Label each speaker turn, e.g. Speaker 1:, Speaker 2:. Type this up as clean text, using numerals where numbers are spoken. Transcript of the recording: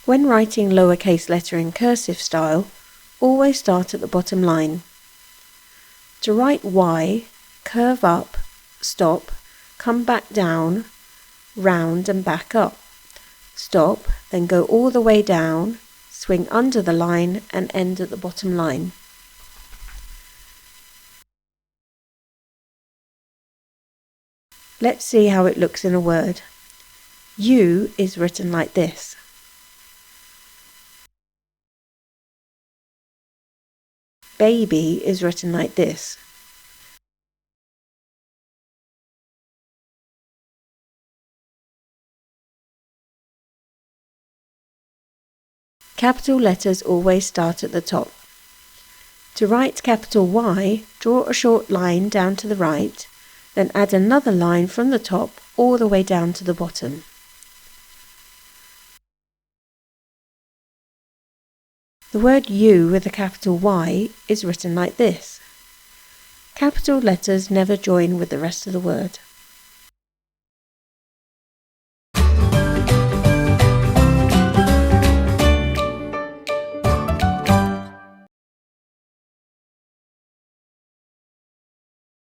Speaker 1: When writing lowercase letter in cursive style, always start at the bottom line. To write Y, curve up, stop, come back down, round and back up. Stop, then go all the way down, swing under the line and end at the bottom line. Let's see how it looks in a word. U is written like this. Baby is written like this. Capital letters always start at the top. To write capital Y, draw a short line down to the right, then add another line from the top all the way down to the bottom. The word U with a capital Y is written like this. Capital letters never join with the rest of the word.